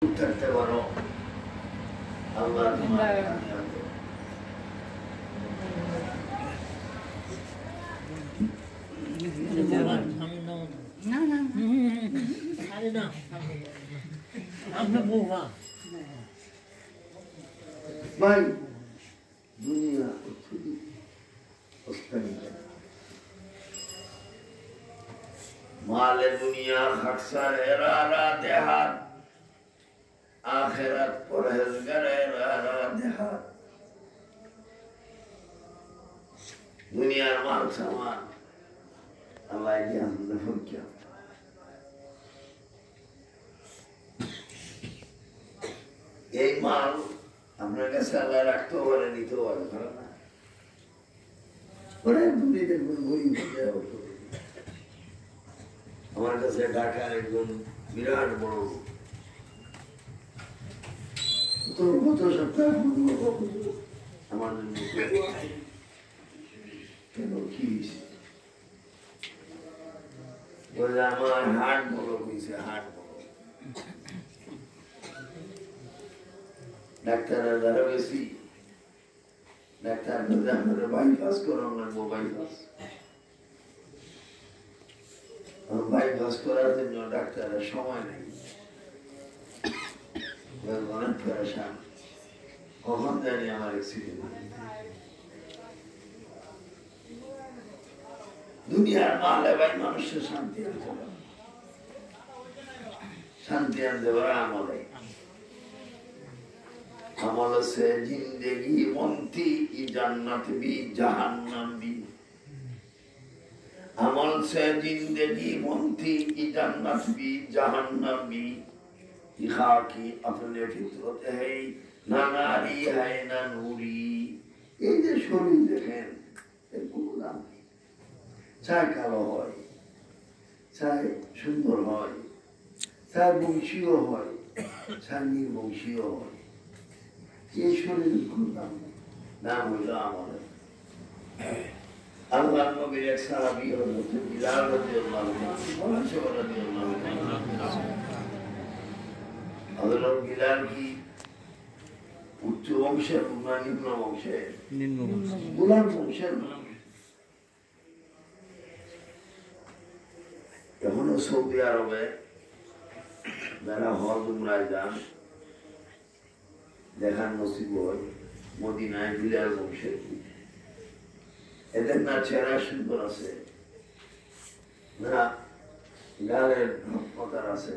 থাকতে পারো আল্লাহ ভাই দুনিয়া माल दुनिया खर्चा देहात आखिरत परहेजगार देहात दुनिया माल सामान अल्लाह की हमद क्या ये माल अपने कैसे अल्लाह रखते हो वाले नहीं तो वाले करना बड़े दुनिया के बुरी हो जाए हमारे काছে ঢাকার একজন বিরাট বড় তো কত সপ্তাহ আমার জন্য কেন কি বলে আমার হার্ট বড় হয়েছে হার্ট বড় ডাক্তারের দ্বারা বেশি ডাক্তার বলে আমাদের বাইপাস করানো লাগবো বাইপাস বাইপাস করার জন্য ডাক্তারের সময় নেই অনেক পরেশান কখন জানি আমার অ্যাক্সিডেন্ট দুনিয়ার মালে ভাই মানুষের শান্তি আনতে পারে শান্তি আনতে পারে আমলে আমল সে জিন্দেগি মন্তি ই জান্নাত বি জাহান্নাম বি अमल से जिंदगी मुंती की जन्नत भी जहन्नम भी दिखा की अपने फितरत है ना नारी है ना नूरी ये जो शरीर देखें ये पूरा चाहे कालो होय चाहे सुंदर होय चाहे बंशीय होय चाहे निर्बंशीय होय ये शरीर पूरा नाम हुआ अमल अल्लाह नबी एक सहाबी हज़रत बिलाल रज़ियल्लाहु अन्हु हज़रत बिलाल की उच्च वंश ना निम्न वंश बुलंद वंश এখনো সৌদি আরবে যারা হজ উমরায় যান দেখার নসিব হয় মদিনায় বিলাল বংশের এদের না চেহারা সুন্দর আছে না গালের রকমতার আছে